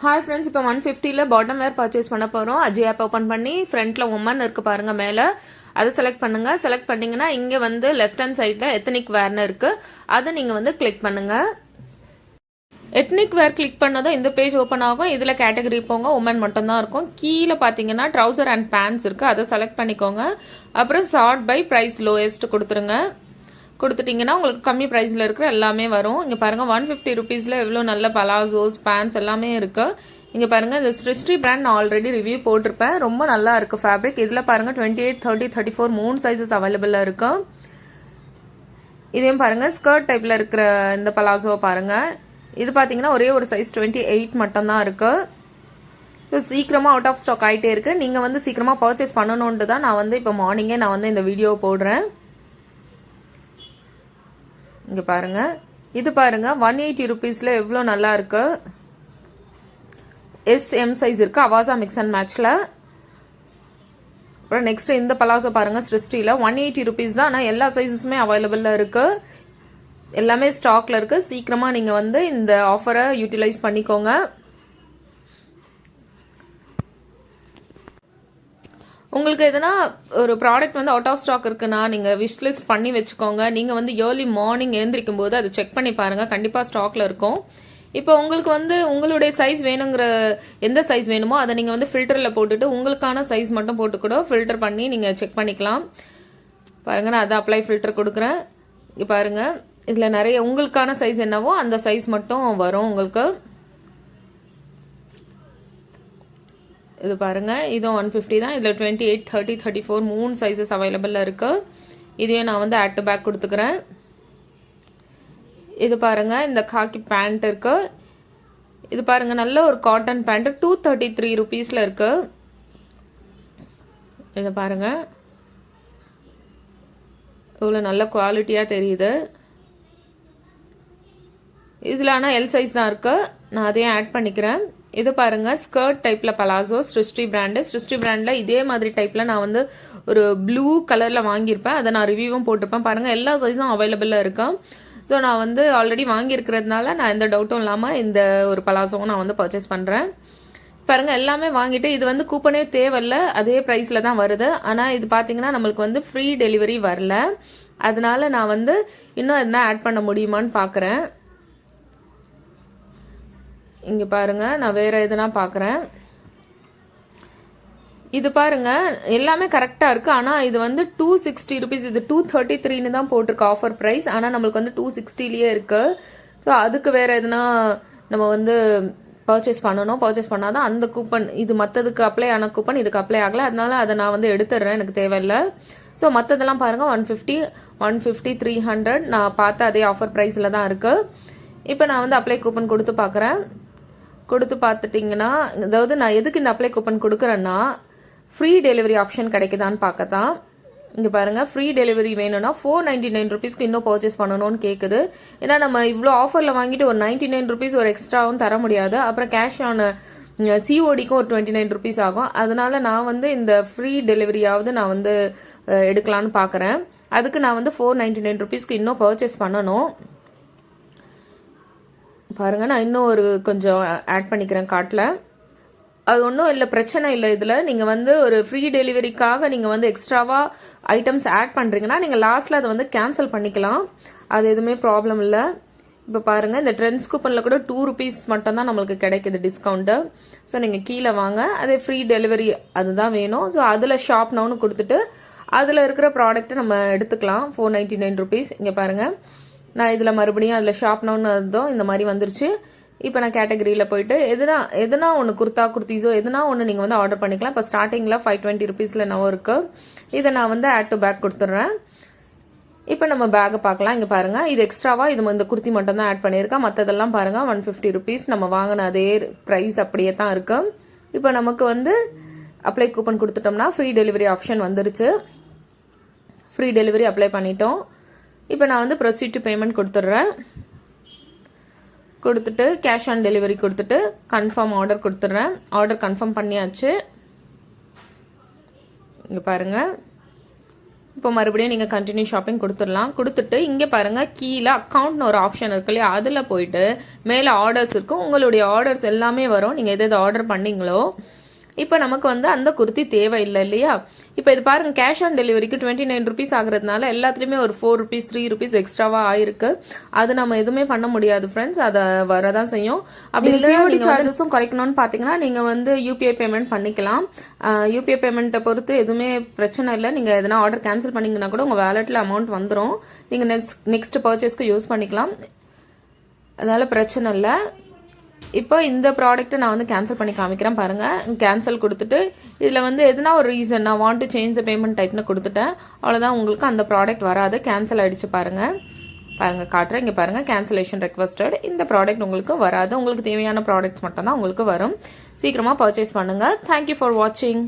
Hi friends, இப்போ 150ல bottom were purchase பண்ண போகிறோம். அஜியோ ஆப் ஓப்பன் பண்ணி ஃப்ரண்ட்டில் உமன் இருக்கு பாருங்க மேலே, அதை செலக்ட் பண்ணுங்க. செலக்ட் பண்ணிங்கன்னா இங்கே வந்து லெஃப்ட் ஹேண்ட் சைடில் எத்தனிக் வேர்னு இருக்கு, அதை நீங்கள் வந்து கிளிக் பண்ணுங்க. எத்னிக் வேர் கிளிக் பண்ணதும் இந்த பேஜ் ஓப்பன் ஆகும். இதில் கேட்டகரி போங்க, உமன் மட்டும் தான் இருக்கும். கீழே பார்த்தீங்கன்னா ட்ரௌசர் அண்ட் பேண்ட்ஸ் இருக்குது, அதை செலக்ட் பண்ணிக்கோங்க. அப்புறம் சார்ட் பை ப்ரைஸ் லோயஸ்ட் கொடுத்துருங்க. கொடுத்துட்டிங்கன்னா உங்களுக்கு கம்மி ப்ரைஸில் இருக்கிற எல்லாமே வரும். இங்கே பாருங்கள் 150 ருபீஸில் எவ்வளோ நல்ல பலாசோஸ் பேண்ட்ஸ் எல்லாமே இருக்குது. இங்கே பாருங்கள் இந்த ஸ்ரிஸ்டி பிராண்ட் நான் ஆல்ரெடி ரிவ்யூ போட்டிருப்பேன். ரொம்ப நல்லா இருக்குது ஃபேப்ரிக். இதில் பாருங்கள் 28, 30, 34 3 சைஸஸ் அவைலபிளாக இருக்குது. இதையும் பாருங்கள் ஸ்கர்ட் டைப்பில் இருக்கிற இந்த பலாசோவை பாருங்கள். இது பார்த்தீங்கன்னா ஒரே ஒரு சைஸ் 28 மட்டும்தான் இருக்குது. ஸோ சீக்கிரமாக அவுட் ஆஃப் ஸ்டாக் ஆகிட்டே இருக்குது. நீங்கள் வந்து சீக்கிரமாக பர்ச்சேஸ் பண்ணணுன்ட்டு தான் நான் வந்து இப்போ மார்னிங்கே நான் வந்து இந்த வீடியோ போடுறேன். இங்கே பாருங்க, இது பாருங்க 180 ருபீஸில் எவ்வளோ நல்லா இருக்கு. SM சைஸ் இருக்கு, அவாசா மிக்ஸ் அண்ட் மேட்ச்ல. அப்புறம் நெக்ஸ்ட் இந்த பலாசோ பாருங்க ஸ்ரிஸ்டியில் 180 ருபீஸ் தான். ஆனால் எல்லா சைஸஸுமே அவைலபிளாக இருக்கு, எல்லாமே ஸ்டாக்ல இருக்கு. சீக்கிரமா நீங்க வந்து இந்த ஆஃபரை யூட்டிலைஸ் பண்ணிக்கோங்க. உங்களுக்கு எதனா ஒரு ப்ராடக்ட் வந்து அவுட் ஆஃப் ஸ்டாக் இருக்குன்னா நீங்கள் விஷ் லிஸ்ட் பண்ணி வச்சுக்கோங்க. நீங்கள் வந்து ஏர்லி மார்னிங் எழுந்திரிக்கும் போது அதை செக் பண்ணி பாருங்கள், கண்டிப்பாக ஸ்டாக்ல இருக்கும். இப்போ உங்களுக்கு வந்து உங்களுடைய சைஸ் வேணுங்கிற எந்த சைஸ் வேணுமோ அதை நீங்கள் வந்து ஃபில்டரில் போட்டுட்டு உங்களுக்கான சைஸ் மட்டும் போட்டு கூட ஃபில்டர் பண்ணி நீங்கள் செக் பண்ணிக்கலாம். பாருங்கள், நான் அதை அப்ளை ஃபில்டர் கொடுக்குறேன். இங்கே பாருங்கள், இதில் நிறைய உங்களுக்கான சைஸ் என்னவோ அந்த சைஸ் மட்டும் வரும் உங்களுக்கு. இது பாருங்க, இதுவும் 150 தான். இதில் 28, 30, 34 3 சைஸஸ் அவைலபிளாக இருக்கு. இதையும் நான் வந்து ஆட் டு பேக் கொடுத்துக்கிறேன். இது பாருங்க, இந்த காக்கி பேண்ட் இருக்கு. இது பாருங்க, நல்ல ஒரு காட்டன் பேண்ட் 233 ருபீஸில் இருக்கு. இது பாருங்க, இவ்வளோ நல்ல குவாலிட்டியாக தெரியுது. இதில் ஆனால் எல் சைஸ் தான் இருக்கு, நான் அதையும் ஆட் பண்ணிக்கிறேன். இது பாருங்க, ஸ்கர்ட் டைப்ல பலாசோ ஸ்ரிஸ்டி பிராண்டு. ஸ்ரிஸ்டி பிராண்ட்ல இதே மாதிரி டைப்ல நான் வந்து ஒரு ப்ளூ கலர்ல வாங்கியிருப்பேன், அதை நான் ரிவ்யூவும் போட்டிருப்பேன். பாருங்க, எல்லா சைஸும் அவைலபிளா இருக்கு. ஸோ நான் வந்து ஆல்ரெடி வாங்கியிருக்கிறதுனால நான் எந்த டவுட்டும் இல்லாமல் இந்த ஒரு பலாசோவும் நான் வந்து பர்ச்சேஸ் பண்ணுறேன். பாருங்க, எல்லாமே வாங்கிட்டு இது வந்து கூப்பனே தேவையில்ல, அதே ப்ரைஸ்ல தான் வருது. ஆனால் இது பார்த்தீங்கன்னா நம்மளுக்கு வந்து ஃப்ரீ டெலிவரி வரல. அதனால நான் வந்து இன்னும் என்ன ஆட் பண்ண முடியுமான்னு பார்க்குறேன். இங்கே பாருங்க, நான் வேற எதுனா பார்க்குறேன். இது பாருங்க, எல்லாமே கரெக்டாக இருக்கு. ஆனால் இது வந்து 260 ருபீஸ், இது 233ன்னு தான் போட்டிருக்கு ஆஃபர் ப்ரைஸ். ஆனால் நம்மளுக்கு வந்து 260லேயே இருக்கு. ஸோ அதுக்கு வேற எதுனா நம்ம வந்து பர்ச்சேஸ் பண்ணணும். பர்ச்சேஸ் பண்ணாதான் அந்த கூப்பன், இது மற்றதுக்கு அப்ளை ஆன கூப்பன் இதுக்கு அப்ளை ஆகலை. அதனால அதை நான் வந்து எடுத்துடுறேன், எனக்கு தேவையில்லை. ஸோ மற்றதெல்லாம் பாருங்க 150, 150, 300 நான் பார்த்த அதே ஆஃபர் ப்ரைஸில் தான் இருக்கு. இப்போ நான் வந்து அப்ளை கூப்பன் கொடுத்து பார்க்குறேன். கொடுத்து பார்த்துட்டிங்கன்னா, அதாவது நான் எதுக்கு இந்த அப்ளை கூப்பன் கொடுக்குறேன்னா ஃப்ரீ டெலிவரி ஆப்ஷன் கிடைக்குதான்னு பார்க்கத்தான். இங்கே பாருங்கள், ஃப்ரீ டெலிவரி வேணும்னா 499 ருபீஸ்க்கு இன்னும் பர்ச்சேஸ் பண்ணணும்னு கேட்குது. ஏன்னா நம்ம இவ்வளோ ஆஃபரில் வாங்கிட்டு ஒரு 99 ருபீஸ் ஒரு எக்ஸ்ட்ராவும் தர முடியாது. அப்புறம் கேஷ் ஆன் சிஓடிக்கும் ஒரு 29 ருபீஸ் ஆகும். அதனால நான் வந்து இந்த ஃப்ரீ டெலிவரியாவது நான் வந்து எடுக்கலான்னு பார்க்குறேன். அதுக்கு நான் வந்து 499 ருபீஸ்க்கு இன்னும் பர்ச்சேஸ் பண்ணணும். பாருங்க, நான் இன்னும் ஒரு கொஞ்சம் ஆட் பண்ணிக்கிறேன் கார்ட்டில். அது ஒன்றும் இல்லை, பிரச்சனை இல்லை. இதில் நீங்கள் வந்து ஒரு ஃப்ரீ டெலிவரிக்காக நீங்கள் வந்து எக்ஸ்ட்ராவா ஐட்டம்ஸ் ஆட் பண்ணுறீங்கன்னா நீங்கள் லாஸ்ட்டில் அதை வந்து கேன்சல் பண்ணிக்கலாம். அது எதுவுமே ப்ராப்ளம் இல்லை. இப்போ பாருங்கள், இந்த ட்ரெண்ட்ஸ் கூப்பனில் கூட 2 ருபீஸ் மட்டும் தான் நம்மளுக்கு கிடைக்குது டிஸ்கவுண்ட்டு. ஸோ நீங்கள் கீழே வாங்க, அதே ஃப்ரீ டெலிவரி அதுதான் வேணும். ஸோ அதில் ஷாப் நவுன்னு கொடுத்துட்டு அதில் இருக்கிற ப்ராடக்ட்டை நம்ம எடுத்துக்கலாம். 499 ருபீஸ். இங்கே பாருங்கள், நான் இதில் மறுபடியும் அதில் ஷாப் நவுன்னு இருந்தோம், இந்த மாதிரி வந்துருச்சு. இப்போ நான் கேட்டகரியில் போயிட்டு எதுனா ஒன்று குர்த்தா குர்த்திஸோ எதுனா ஒன்று நீங்கள் வந்து ஆர்டர் பண்ணிக்கலாம். இப்போ ஸ்டார்டிங்கில் 520 ருபீஸில் என்னவோ இருக்கு. இதை நான் வந்து ஆட் டு பேக் கொடுத்துட்றேன். இப்போ நம்ம பேக்கை பார்க்கலாம். இங்கே பாருங்கள், இது எக்ஸ்ட்ராவா இது இந்த குர்த்தி மட்டும் தான் ஆட் பண்ணியிருக்கேன். மற்றதெல்லாம் பாருங்கள் 150 ருபீஸ். நம்ம வாங்கின அதே ப்ரைஸ் அப்படியே தான் இருக்கு. இப்போ நமக்கு வந்து அப்ளை கூப்பன் கொடுத்துட்டோம்னா ஃப்ரீ டெலிவரி ஆப்ஷன் வந்துருச்சு. ஃப்ரீ டெலிவரி அப்ளை பண்ணிட்டோம். இப்போ நான் வந்து ப்ரொசீட் டு பேமெண்ட் கொடுத்துட்றேன். கொடுத்துட்டு கேஷ் ஆன் டெலிவரி கொடுத்துட்டு கன்ஃபார்ம் ஆர்டர் கொடுத்துட்றேன். ஆர்டர் கன்ஃபார்ம் பண்ணியாச்சு. இங்கே பாருங்கள், இப்போ மறுபடியும் நீங்கள் கண்டினியூ ஷாப்பிங் கொடுத்துடலாம். கொடுத்துட்டு இங்கே பாருங்கள் கீழே அக்கௌண்ட்னு ஒரு ஆப்ஷன் இருக்கு இல்லையா, அதில் போயிட்டு மேலே ஆர்டர்ஸ் இருக்கும். உங்களுடைய ஆர்டர்ஸ் எல்லாமே வரும், நீங்கள் எது ஆர்டர் பண்ணீங்களோ. இப்போ நமக்கு வந்து அந்த குர்த்தி தேவையில்லை இல்லையா. இப்போ இது பாருங்க, கேஷ் ஆன் டெலிவரிக்கு 29 ருபீஸ் ஆகுறதுனால எல்லாத்துலேயுமே ஒரு 4 ருபீஸ் 3 ருபீஸ் எக்ஸ்ட்ராவாக ஆயிருக்கு. அது நம்ம எதுவுமே பண்ண முடியாது ஃப்ரெண்ட்ஸ், அதை வரதான் செய்யும். அப்படி சிஓடி சார்ஜஸும் குறைக்கணும்னு பார்த்தீங்கன்னா நீங்கள் வந்து யூபிஐ பேமெண்ட் பண்ணிக்கலாம். யூபிஐ பேமெண்ட்டை பொறுத்து எதுவுமே பிரச்சனை இல்லை. நீங்கள் எதனா ஆர்டர் கேன்சல் பண்ணிங்கன்னா கூட உங்கள் வேலெட்டில் அமௌண்ட் வந்துடும். நீங்கள் நெக்ஸ்ட் பர்ச்சேஸ்க்கு யூஸ் பண்ணிக்கலாம், அதனால பிரச்சனை இல்லை. இப்போ இந்த ப்ராடக்ட்டை நான் வந்து கேன்சல் பண்ணி காமிக்கிறேன் பாருங்கள். கேன்சல் கொடுத்துட்டு இதில் வந்து எதுனா ஒரு ரீசன் நான் want to change the payment டைப்னு கொடுத்துட்டேன். அவ்வளோதான், உங்களுக்கு அந்த ப்ராடக்ட் வராது, கேன்சல் ஆகிடுச்சு பாருங்கள். காட்டுறேன், இங்கே பாருங்கள், கேன்சலேஷன் ரெக்வஸ்டட். இந்த ப்ராடக்ட் உங்களுக்கு வராது, உங்களுக்கு தேவையான ப்ராடக்ட்ஸ் மட்டும் தான் உங்களுக்கு வரும். சீக்கிரமாக பர்ச்சேஸ் பண்ணுங்கள். தேங்க்யூ ஃபார் வாட்சிங்.